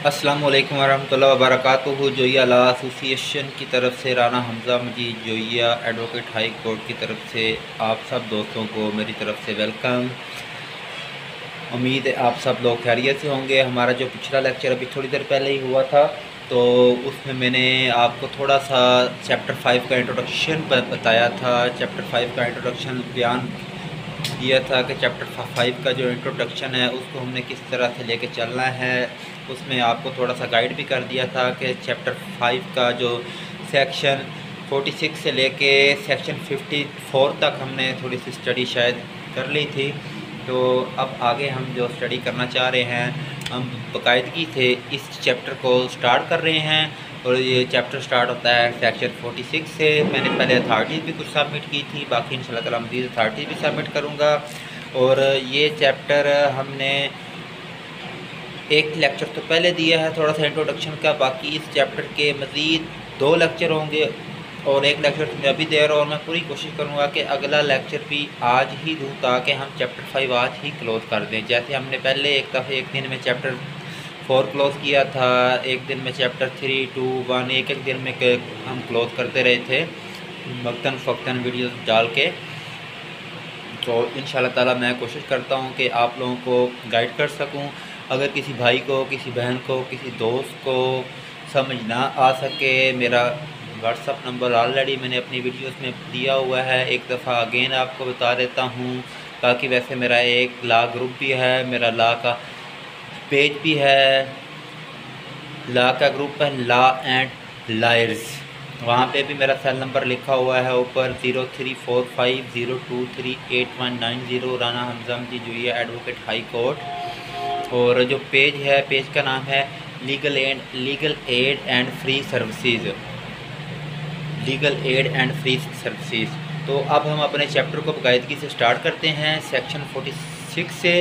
अस्सलाम वालेकुम वरहमतुल्लाहि वबरकातुहू। जोइया लॉ एसोसिएशन की तरफ से राना हमज़ा मजीद जोइया एडवोकेट हाई कोर्ट की तरफ से आप सब दोस्तों को मेरी तरफ से वेलकम। उम्मीद है आप सब लोग खैरियत से होंगे। हमारा जो पिछला लेक्चर अभी थोड़ी देर पहले ही हुआ था, तो उसमें मैंने आपको थोड़ा सा चैप्टर 5 का इंट्रोडक्शन बताया था। चैप्टर 5 का इंट्रोडक्शन बयान किया था कि चैप्टर 5 का जो इंट्रोडक्शन है उसको हमने किस तरह से लेके चलना है। उसमें आपको थोड़ा सा गाइड भी कर दिया था कि चैप्टर 5 का जो सेक्शन 46 से लेके सेक्शन 54 तक हमने थोड़ी सी स्टडी शायद कर ली थी। तो अब आगे हम जो स्टडी करना चाह रहे हैं, हम बाकायदगी से इस चैप्टर को स्टार्ट कर रहे हैं। और ये चैप्टर स्टार्ट होता है सेक्शन 46 से। मैंने पहले अथॉरिटीज़ भी कुछ सबमिट की थी, बाकी इंशाल्लाह ताला मज़ीद अथॉरिटीज़ भी सबमिट करूँगा। और ये चैप्टर हमने एक लेक्चर तो पहले दिया है थोड़ा सा इंट्रोडक्शन का, बाकी इस चैप्टर के मज़ीद 2 लेक्चर होंगे और एक लेक्चर तो मैं अभी दे रहा हूँ। और मैं पूरी कोशिश करूँगा कि अगला लेक्चर भी आज ही दूँ ताकि हम चैप्टर 5 आज ही क्लोज़ कर दें। जैसे हमने पहले एक दफ़े एक दिन में चैप्टर 4 क्लोज़ किया था, एक दिन में चैप्टर 3, 2, 1 एक दिन में हम क्लोज़ करते रहे थे वक्तन फ़क्तन वीडियो डाल के। तो इंशाल्लाह ताला मैं कोशिश करता हूँ कि आप लोगों को गाइड कर सकूँ। अगर किसी भाई को, किसी बहन को, किसी दोस्त को समझ ना आ सके, मेरा व्हाट्सअप नंबर ऑलरेडी मैंने अपनी वीडियोस में दिया हुआ है, एक दफ़ा अगेन आपको बता देता हूँ। बाकी वैसे मेरा एक लॉ ग्रुप भी है, मेरा लॉ का पेज भी है, लॉ का ग्रुप है लॉ एंड लायर्स। वहाँ पे भी मेरा सेल नंबर लिखा हुआ है ऊपर 034502389190 राना हमज़ा मजीद जोइया एडवोकेट हाई कोर्ट। और जो पेज है, पेज का नाम है legal aid and free services, legal aid and free services. तो अब हम अपने चैप्टर को बाकायदगी से स्टार्ट करते हैं सेक्शन 46 से।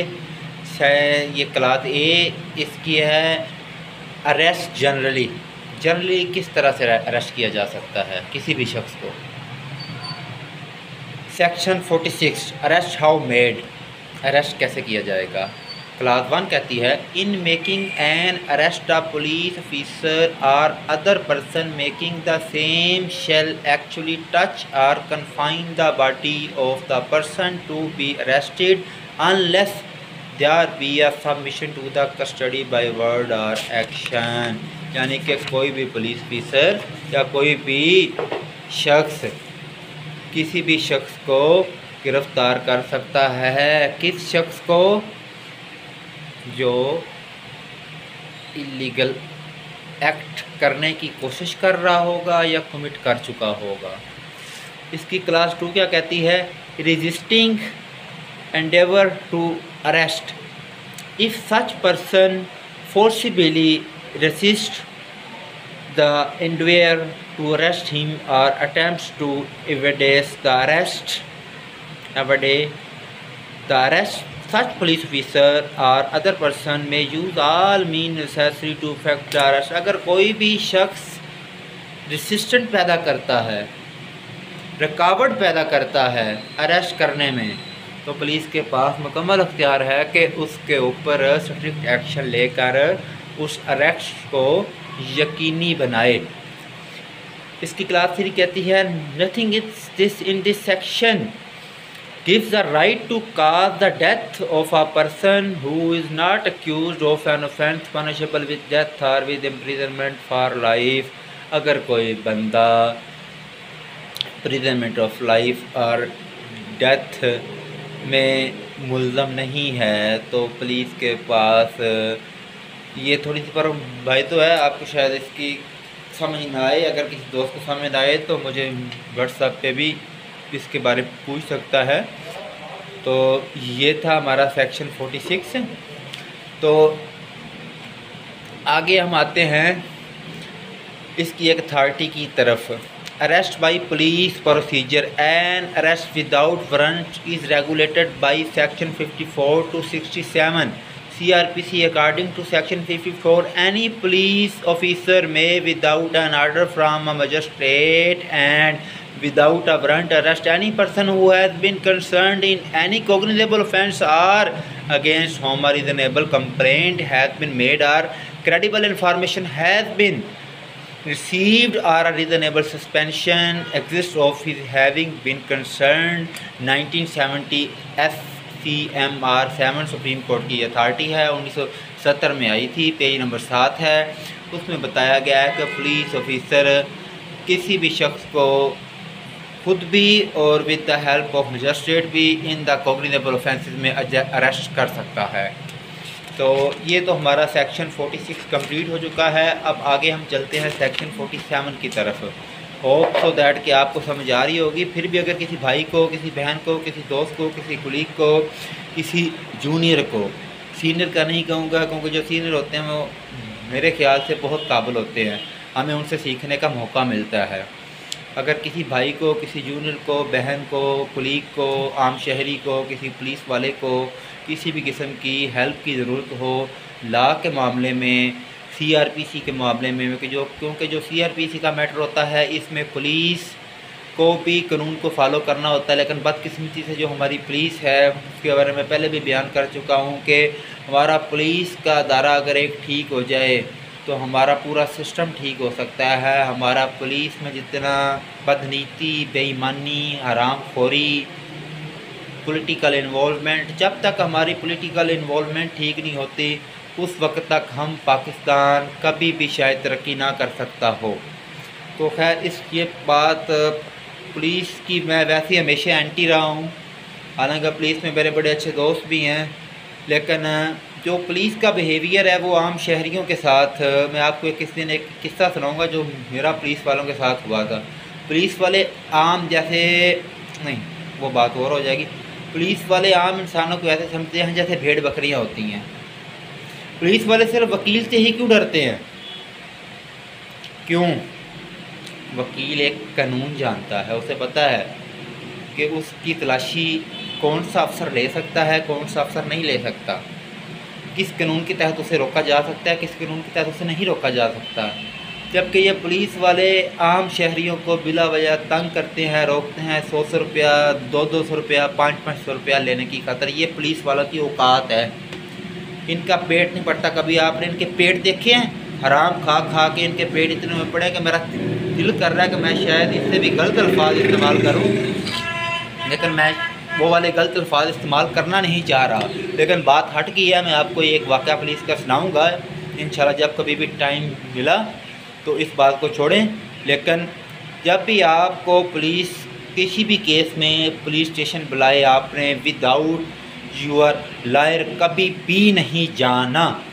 ये क्लास ए इसकी है अरेस्ट जनरली किस तरह से अरेस्ट किया जा सकता है किसी भी शख्स को। Section 46 arrest how made, arrest कैसे किया जाएगा। क्लास 1 कहती है in making an arrest a police officer or other person making the same shall actually touch or confine the body of the person to be arrested unless there be a submission to the custody by word or action. यानी कि कोई भी police officer या कोई भी शख्स किसी भी शख्स को गिरफ़्तार कर सकता है। किस शख्स को? जो इलीगल एक्ट करने की कोशिश कर रहा होगा या कमिट कर चुका होगा। इसकी क्लास 2 क्या कहती है? Resisting endeavour to arrest if such person forcibly resist the endeavor to arrest him or attempts to evade the arrest, such police officer or other person may use all means necessary to effect the arrest। अगर कोई भी शख्स resistant पैदा करता है, रुकावट पैदा करता है अरेस्ट करने में, तो पुलिस के पास मुकम्मल अख्तियार है कि उसके ऊपर स्ट्रिक्ट एक्शन लेकर उस अरेस्ट को यकीनी बनाए। इसकी क्लास 3 कहती है nothing is this in this section gives the right to cause the death of a person who is not accused of an offence punishable with death or with imprisonment for life। अगर कोई बंदा imprisonment of life और death में मुल्ज़म नहीं है तो police के पास ये थोड़ी सी पर भाई तो है, आपको शायद इसकी समझ ना आए। अगर किसी दोस्त को समझ आए तो मुझे व्हाट्सएप पे भी इसके बारे में पूछ सकता है। तो ये था हमारा सेक्शन 46। तो आगे हम आते हैं इसकी एक अथॉरिटी की तरफ। Arrest by police procedure and arrest without warrant is regulated by section 54 to 67 CRPC। according to section 54 any police officer may without an order from a magistrate and without a warrant arrest any person who has been concerned in any cognizable offence or against whom a reasonable complaint has been made or credible information has been received or a reasonable suspension exists of his having been concerned 1970 SCMR 7 supreme court की authority है, 1970 में आई थी, page number 7 है। उसमें बताया गया है कि पुलिस ऑफिसर किसी भी शख्स को खुद भी और with the help of magistrate भी इन द कॉग्निजेबल ऑफेंसेस में अरेस्ट कर सकता है। तो ये तो हमारा सेक्शन 46 कंप्लीट हो चुका है। अब आगे हम चलते हैं सेक्शन 47 की तरफ। होप सो दैट कि आपको समझ आ रही होगी। फिर भी अगर किसी भाई को, किसी बहन को, किसी दोस्त को, किसी कुलीग को, किसी जूनियर को, सीनियर का नहीं कहूँगा क्योंकि जो सीनियर होते हैं वो मेरे ख्याल से बहुत काबिल होते हैं, हमें उनसे सीखने का मौका मिलता है। अगर किसी भाई को, किसी जूनियर को, बहन को, कुलीग को, आम शहरी को, किसी पुलिस वाले को किसी भी किस्म की हेल्प की ज़रूरत हो लॉ के मामले में, CRPC के मामले में, क्योंकि जो CRPC का मैटर होता है इसमें पुलिस को भी कानून को फॉलो करना होता है, लेकिन बदकिस्मती से जो हमारी पुलिस है उसके बारे में पहले भी बयान कर चुका हूँ कि हमारा पुलिस का अदारा अगर एक ठीक हो जाए तो हमारा पूरा सिस्टम ठीक हो सकता है। हमारा पुलिस में जितना बदनीति, बेईमानी, हरामखोरी, पॉलिटिकल इन्वॉल्वमेंट, जब तक हमारी पॉलिटिकल इन्वॉल्वमेंट ठीक नहीं होती उस वक्त तक हम पाकिस्तान कभी भी शायद तरक्की ना कर सकता हो। तो खैर ये बात पुलिस की मैं वैसे हमेशा एंटी रहा हूँ, हालांकि पुलिस में मेरे बड़े अच्छे दोस्त भी हैं, लेकिन जो पुलिस का बिहेवियर है वो आम शहरियों के साथ, मैं आपको एक किस्सा सुनाऊंगा जो मेरा पुलिस वालों के साथ हुआ था। पुलिस वाले आम जैसे नहीं, वो बात और हो जाएगी। पुलिस वाले आम इंसानों को ऐसे समझते हैं जैसे भेड़ बकरियां होती हैं। पुलिस वाले सिर्फ वकील से ही क्यों डरते हैं? क्यों? वकील एक कानून जानता है, उसे पता है कि उसकी तलाशी कौन सा अफसर ले सकता है, कौन सा अफसर नहीं ले सकता, किस कानून के तहत उसे रोका जा सकता है, किस कानून के तहत उसे नहीं रोका जा सकता। जबकि ये पुलिस वाले आम शहरियों को बिला वजह तंग करते हैं, रोकते हैं 100 रुपया, 200 रुपया, 500 रुपया लेने की खातर। ये पुलिस वालों की औकात है। इनका पेट नहीं पड़ता। कभी आपने इनके पेट देखे हैं? हराम खा खा के इनके पेट इतने में पड़े कि मेरा दिल कर रहा है कि मैं शायद इससे भी गलत अल्फाज इस्तेमाल करूं, लेकिन मैं वो वाले गलत अल्फाज इस्तेमाल करना नहीं चाह रहा। लेकिन बात हट गई है। मैं आपको एक वाक़या पुलिस का सुनाऊँगा इंशाल्लाह, जब कभी भी टाइम मिला तो इस बात को छोड़ें। लेकिन जब भी आपको पुलिस किसी भी केस में पुलिस स्टेशन बुलाए, आपने विदाउट यूर लायर कभी भी नहीं जाना,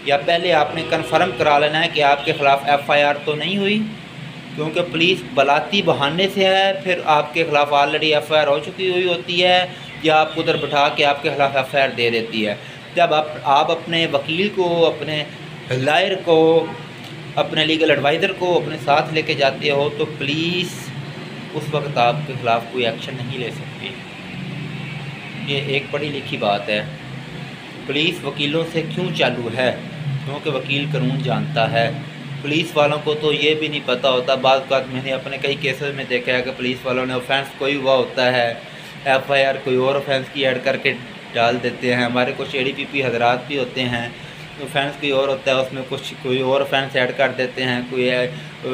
या पहले आपने कन्फर्म करा लेना है कि आपके ख़िलाफ़ FIR तो नहीं हुई, क्योंकि पुलिस बलाती बहाने से है, फिर आपके ख़िलाफ़ ऑलरेडी FIR हो चुकी हुई होती है, या आपको उधर बिठा के आपके ख़िलाफ़ FIR दे देती है। जब आप अपने वकील को, अपने लायर को, अपने लीगल एडवाइज़र को अपने साथ लेके जाते हो तो पुलिस उस वक्त आपके ख़िलाफ़ कोई एक्शन नहीं ले सकती। ये एक पढ़ी लिखी बात है। पुलिस वकीलों से क्यों चालू है? क्योंकि वकील कानून जानता है। पुलिस वालों को तो ये भी नहीं पता होता। बात मैंने अपने कई केसेस में देखा है कि पुलिस वालों ने ऑफेंस कोई हुआ होता है, FIR कोई और ऑफेंस की ऐड करके डाल देते हैं। हमारे कुछ ADPP हजरात भी होते हैं, ऑफेंस कोई और होता है, उसमें कुछ कोई और ऑफेंस ऐड कर देते हैं, कोई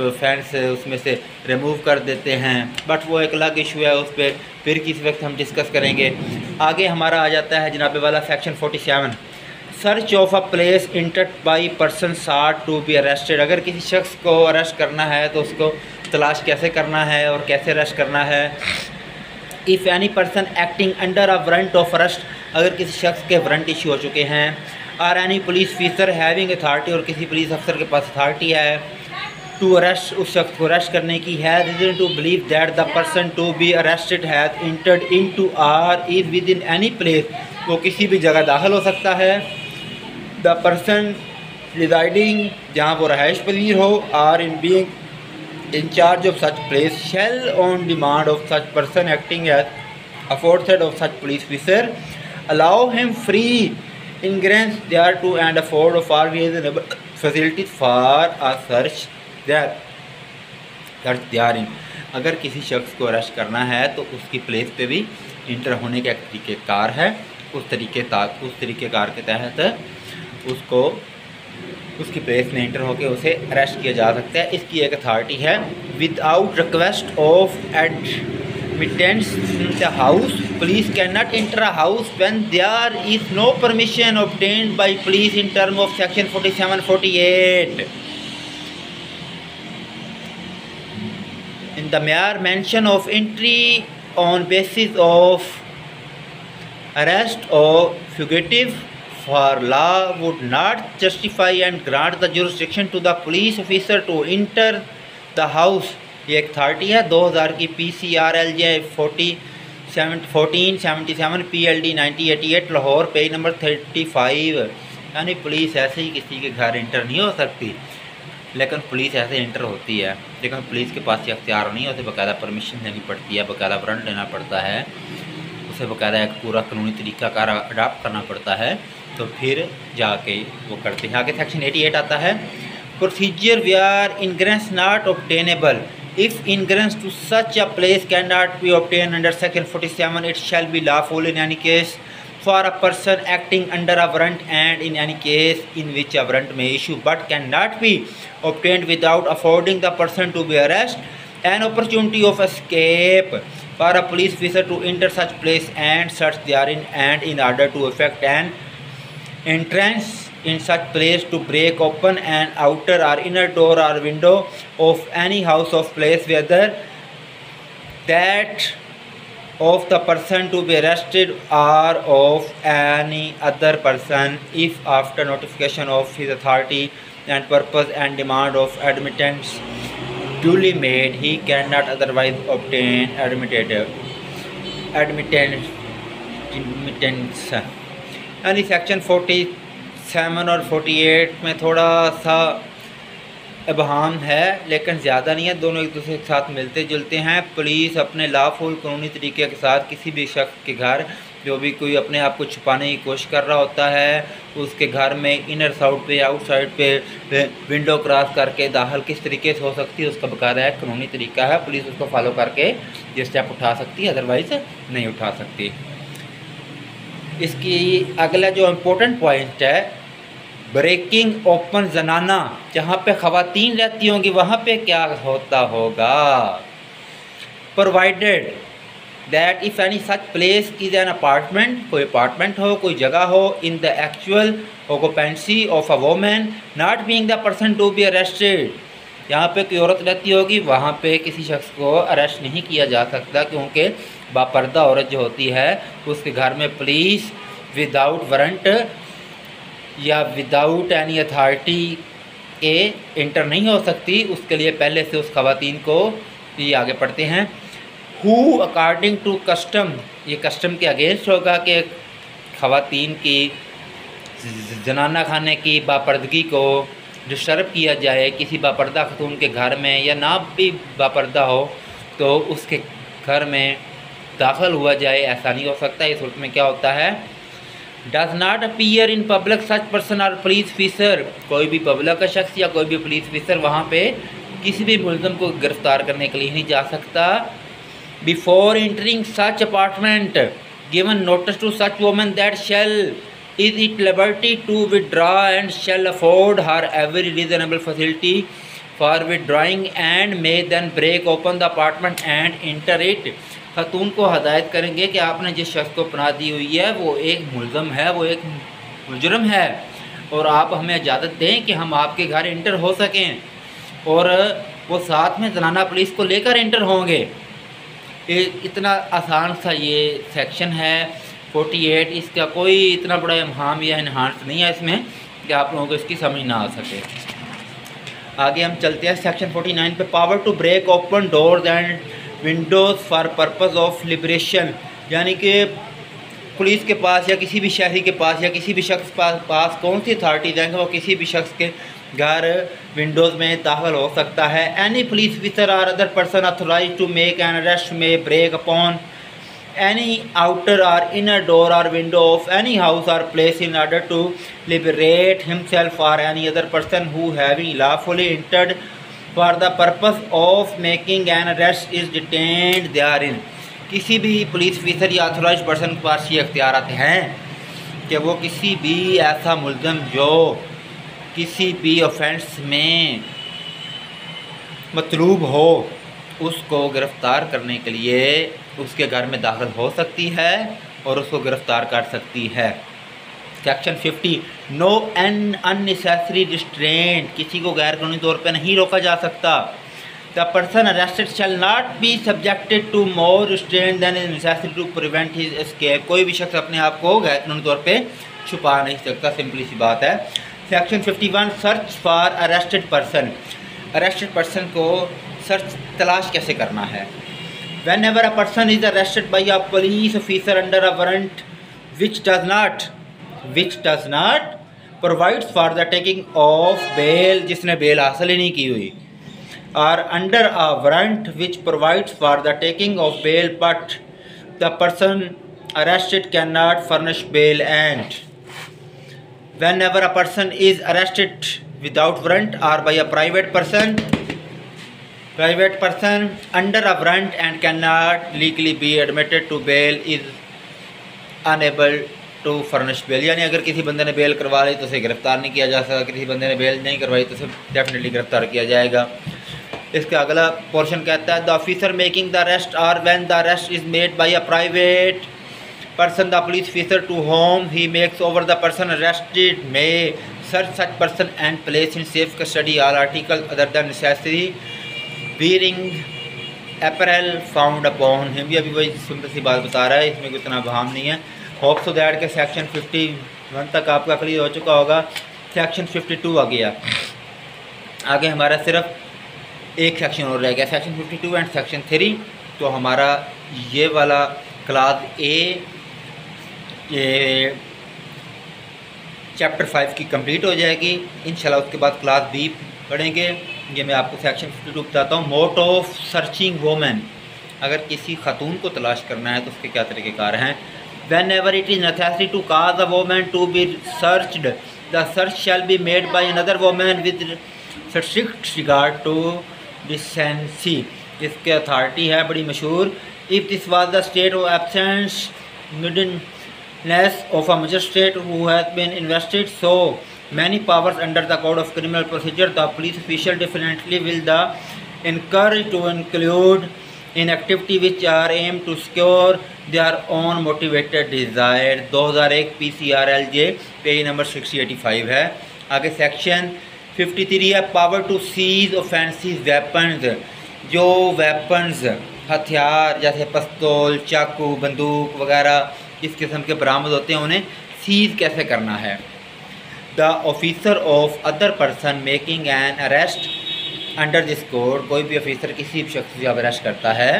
ऑफेंस उसमें से रिमूव कर देते हैं, बट वो एक अलग इशू है, उस पर फिर किसी वक्त हम डिस्कस करेंगे। आगे हमारा आ जाता है जनाब वाला section 47, search of a place entered by person साट टू बी अरेस्टेड। अगर किसी शख्स को अरेस्ट करना है तो उसको तलाश कैसे करना है और कैसे अरेस्ट करना है। If any person acting under a warrant of arrest, अगर किसी शख्स के वारंट इशू हो चुके हैं, और any police officer having authority, और किसी पुलिस अफसर के पास अथॉरिटी है टू अरेस्ट, उस शख्स को अरेस्ट करने की, has reason to believe that the person to be arrested has entered into or is within any place, वो किसी भी जगह दाखिल हो सकता है। द पर्सन रिजाइडिंग, जहाँ वो रहायश पजीर हो, or in being in charge of such place shall on demand of such person acting as aforesaid of such police officer allow him free ingress thereto and afford of all reasonable facilities for a search therein। अगर किसी शख्स को arrest करना है तो उसकी place पे भी इंटर होने का एक तरीक़ेकार है, उस तरीक़ेकार के तहत उसको उसकी प्लेस में इंटर होकर उसे अरेस्ट किया जा सकता है। इसकी एक अथॉरिटी है। Without request of admittance in the house, police can not enter a house when there is no permission obtained by police in term of section 47-48। In the mere mention of entry on basis of arrest or fugitive for law would not justify and grant the jurisdiction to the police officer to enter the house। ये एक authority है 2000 की PCRLJ 1477 PLD 9088 Lahore page number 35। यानी police ऐसे ही किसी के घर inter नहीं हो सकती, लेकिन पुलिस ऐसे इंटर होती है। लेकिन पुलिस के पास ये अख्तियार नहीं होते, बाकायदा परमिशन लेनी पड़ती है, बाकायदा वारंट लेना पड़ता है, उसे बाकायदा एक पूरा कानूनी तरीक़ाकार अडाप्ट करना पड़ता है, तो फिर जाके वो करते हैं। आगे सेक्शन 88 आता है। Procedure where ingress not obtainable if ingress to such a place can not be obtain under section 47 it shall be lawful in any case for a person acting under a warrant and in any case in which a warrant may issue but cannot be obtained without affording the person to be arrested an opportunity of escape for a police officer to enter such place and search therein and in order to effect an entrance in such place to break open an outer or inner door or window of any house of place whether that of the person to be arrested or of any other person if after notification of his authority and purpose and demand of admittance duly made he cannot otherwise obtain admittance। यानी section 47 और 48 में थोड़ा सा अबहाम है, लेकिन ज़्यादा नहीं है, दोनों एक दूसरे के साथ मिलते जुलते हैं। पुलिस अपने लाफुल कानूनी तरीके के साथ किसी भी शख्स के घर, जो भी कोई अपने आप को छुपाने की कोशिश कर रहा होता है, उसके घर में इनर साउड पे आउटसाइड पे विंडो क्रॉस करके दाखिल किस तरीके से हो सकती है, उसका बकायदा एक कानूनी तरीका है। पुलिस उसको फॉलो करके ये स्टेप उठा सकती है, अदरवाइज़ नहीं उठा सकती। इसकी अगला जो इम्पोर्टेंट पॉइंट है, ब्रेकिंग ओपन जनाना, जहाँ पे ख़वातीन रहती होंगी वहाँ पे क्या होता होगा। Provided that if any such place is an apartment, कोई अपार्टमेंट हो, कोई जगह हो, in the actual occupancy of a women not being the person to be arrested, यहाँ पे कोई औरत रहती होगी वहाँ पे किसी शख्स को अरेस्ट नहीं किया जा सकता, क्योंकि बापर्दा औरत जो होती है उसके घर में पुलिस विदाउट वारंट या विदाउट एनी अथॉरिटी के इंटर नहीं हो सकती। उसके लिए पहले से उस खवातीन को ये आगे पढ़ते हैं। हु अकॉर्डिंग टू कस्टम, ये कस्टम के अगेंस्ट होगा कि खवातीन की जनाना खाने की बापर्दगी को डिस्टर्ब किया जाए, किसी बापर्दा खतून के घर में, या ना भी बापर्दा हो तो उसके घर में दाखिल हुआ जाए, ऐसा नहीं हो सकता। इस सूरत में क्या होता है, does not appear in public such person और पुलिस ऑफिसर, कोई भी पब्लिक का शख्स या कोई भी पुलिस ऑफिसर वहाँ पे किसी भी मुलज़म को गिरफ़्तार करने के लिए नहीं जा सकता। Before entering such apartment given notice to such women that shall is it liberty to withdraw and shall afford her every reasonable facility for withdrawing and may then break open the apartment and enter it. खातून को हदायत करेंगे कि आपने जिस शख्स को पनाह दी हुई है वो एक मुलज़म है, वो एक मुजरम है, और आप हमें इजाज़त दें कि हम आपके घर इंटर हो सकें, और वो साथ में जनाना पुलिस को लेकर इंटर होंगे। इतना आसान सा ये सेक्शन है 48, इसका कोई इतना बड़ा इम्हाम या इन्हांस नहीं है इसमें कि आप लोगों को इसकी समझ ना आ सके। आगे हम चलते हैं सेक्शन 49 पे। Power to break open doors and windows for purpose of liberation, यानी कि पुलिस के पास या किसी भी शहरी के पास या किसी भी शख्स पास कौन सी अथॉरिटीज़ हैं, वो किसी भी शख्स के घर विंडोज़ में दाखिल हो सकता है। Any police officer or other person authorize to make an arrest may break upon any outer or inner door or window of any house or place in order to liberate himself or any other person who having lawfully entered for the purpose of making an arrest is detained therein। किसी भी police officer या authorize person के पास ये अख्तियारात हैं कि वो किसी भी ऐसा मुलज़म जो किसी भी ऑफेंस में मतलूब हो उसको गिरफ़्तार करने के लिए उसके घर में दाखिल हो सकती है और उसको गिरफ़्तार कर सकती है। Section 50, no an unnecessary restraint, किसी को गैर कानूनी तौर पर नहीं रोका जा सकता। The person arrested shall not be subjected to more restraint than is necessary to prevent his escape, कोई भी शख्स अपने आप को गैर कानूनी तौर पे छुपा नहीं सकता, सिंपली सी बात है। Section 51, search for arrested person, arrested person को सर्च तलाश कैसे करना है। Whenever a person is arrested by a police officer under a warrant which does not provides for the taking of bail, जिसने bail हासिल ही नहीं की हुई, or under a warrant which provides for the taking of bail but the person arrested cannot furnish bail, and whenever a person is arrested without warrant or by a private person under a warrant and cannot legally be admitted to bail is unable to furnish bail, यानी अगर किसी बंदे ने bell करवा ली तो उसे गिरफ्तार नहीं किया जा सकता, किसी बंदे ने बेल नहीं करवाई तो उसे डेफिनेटली गिरफ्तार किया जाएगा। इसका अगला पोर्शन कहता है the officer making the arrest or when the arrest is made by a private person the police officer to whom he makes over the person arrested may search such person and place in safe custody all article other than necessary bearing apparel found upon him, भी अभी वही simple सी बात बता रहा है, इसमें कोई इतना बहाम नहीं है। होप सो दैट के सेक्शन 51 तक आपका क्लियर हो चुका होगा। सेक्शन 52 आ गया, आगे हमारा सिर्फ एक सेक्शन और रह गया, सेक्शन 52 एंड सेक्शन 3। तो हमारा ये वाला क्लास ए ये चैप्टर 5 की कंप्लीट हो जाएगी इंशाल्लाह। उसके बाद क्लास बी पढ़ेंगे। ये मैं आपको सेक्शन 52 बताता हूँ। मोड ऑफ सर्चिंग वोमेन, अगर किसी खातून को तलाश करना है तो उसके क्या तरीक़ेकार हैं। Whenever it is necessary to cause a women to be searched the search shall be made by another women with strict regard to decency, इसके अथॉरिटी है बड़ी मशहूर। If this was the state of absence mindedness of a magistrate who has been invested so many powers under the code of criminal procedure the police official definitely will the encouraged to include in activity which are aimed to secure their own motivated desire। 2001 PCRLJ page number 685 है। आगे section 53 है power to seize offensive weapons, जो weapons हथियार जैसे पिस्तौल चाकू बंदूक वगैरह इस किस्म के बरामद होते हैं उन्हें सीज कैसे करना है। The officer of other person making an arrest under this code, कोई भी ऑफिसर किसी भी शख्स को अरेस्ट करता है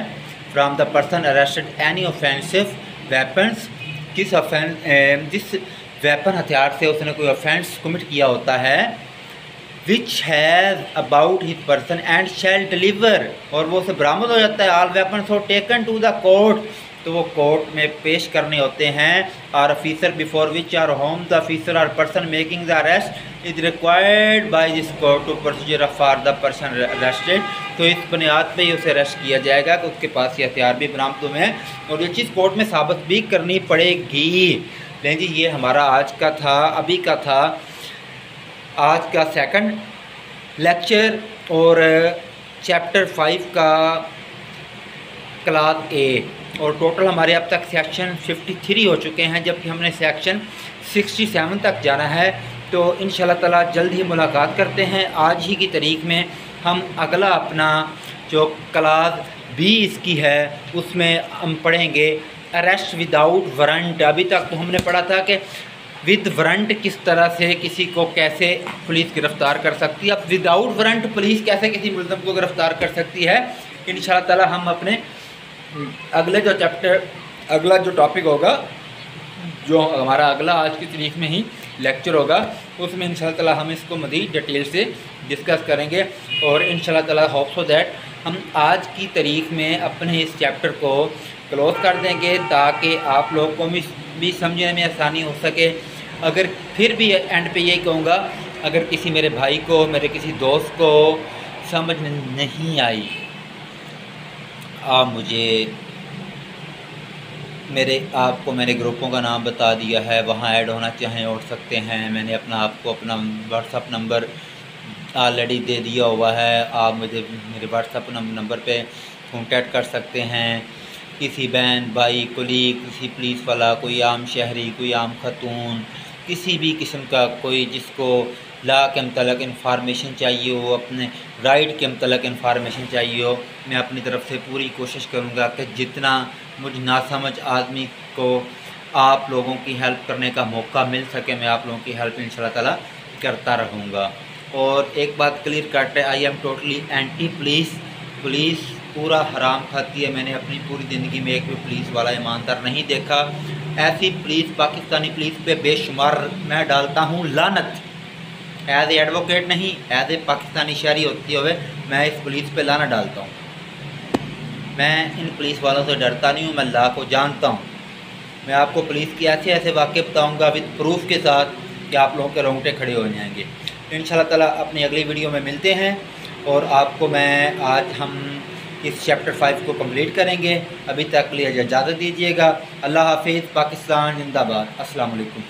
from the person arrested any offensive weapons, जिस वेपन हथियार से उसने कोई ऑफेंस कमिट किया होता है which has about his person and shall deliver, और वो उसे बरामद हो जाता है। All weapons so taken to the court, तो वो कोर्ट में पेश करने होते हैं। Or officer before which or whom the officer or person making the arrest is required by this court to procedure for the person arrested, तो इस बुनियाद पे ही उसे अरेस्ट किया जाएगा कि उसके पास ये हथियार भी बरामद हुए हैं और ये चीज़ कोर्ट में साबित भी करनी पड़ेगी। लेकिन जी ये हमारा आज का था, अभी का था आज का सेकंड लेक्चर और चैप्टर 5 का क्लास ए, और टोटल हमारे अब तक सेक्शन 53 हो चुके हैं, जबकि हमने सेक्शन 67 तक जाना है। तो इंशाल्लाह ताला जल्द ही मुलाकात करते हैं। आज ही की तारीख में हम अगला अपना जो क्लास बी इसकी है उसमें हम पढ़ेंगे अरेस्ट विदाउट वारंट। अभी तक तो हमने पढ़ा था कि विद वारंट किस तरह से किसी को कैसे पुलिस गिरफ़्तार कर सकती है, अब विदाउट वारंट पुलिस कैसे किसी मुलज़म को गिरफ़्तार कर सकती है। इंशाल्लाह ताला हम अपने अगले जो चैप्टर अगला जो टॉपिक होगा, जो हमारा अगला आज की तारीख में ही लेक्चर होगा, उसमें इंशाल्लाह ताला हम इसको मज़ीद डिटेल से डिस्कस करेंगे। और इंशाल्लाह ताला होप सो दैट हम आज की तारीख में अपने इस चैप्टर को क्लोज़ कर देंगे ताकि आप लोगों को भी समझने में आसानी हो सके। अगर फिर भी एंड पे यही कहूँगा, अगर किसी मेरे भाई को मेरे किसी दोस्त को समझ नहीं आई, आप मुझे आपको मैंने ग्रुपों का नाम बता दिया है, वहाँ ऐड होना चाहें उठ सकते हैं। मैंने आपको अपना व्हाट्सअप नंबर ऑलरेडी दे दिया हुआ है, आप मुझे मेरे व्हाट्सअप नंबर पे कांटेक्ट कर सकते हैं। किसी बहन भाई कुलीग, किसी पुलिस वाला, कोई आम शहरी, कोई आम खतून, किसी भी किस्म का कोई जिसको ला के मतलब इंफॉर्मेशन चाहिए हो, अपने राइट के मतलब इंफॉर्मेशन चाहिए हो, मैं अपनी तरफ से पूरी कोशिश करूँगा कि जितना मुझे नासमझ आदमी को आप लोगों की हेल्प करने का मौका मिल सके, मैं आप लोगों की हेल्प इंशाल्लाह ताला करता रहूँगा। और एक बात क्लियर कट है, I am totally anti police. Police पूरा हराम खाती है। मैंने अपनी पूरी ज़िंदगी में एक भी पुलिस वाला ईमानदार नहीं देखा। ऐसी पुलिस, पाकिस्तानी पुलिस पे बेशुमार मैं डालता हूँ लानत। एज ए एडवोकेट नहीं, एज ए पाकिस्तानी शहरी होते हुए मैं इस पुलिस पे लानत डालता हूँ। मैं इन पुलिस वालों से डरता नहीं हूँ, मैं ला को जानता हूँ। मैं आपको पुलिस के ऐसे ऐसे वाक़े बताऊँगा विद प्रूफ के साथ कि आप लोगों के रोंगटे खड़े हो जाएंगे। इंशाल्लाह ताला अपनी अगली वीडियो में मिलते हैं और आपको मैं आज हम इस चैप्टर 5 को कंप्लीट करेंगे। अभी तक के लिए इजाज़त दीजिएगा। अल्लाह हाफिज़। पाकिस्तान जिंदाबाद। अस्सलाम वालेकुम।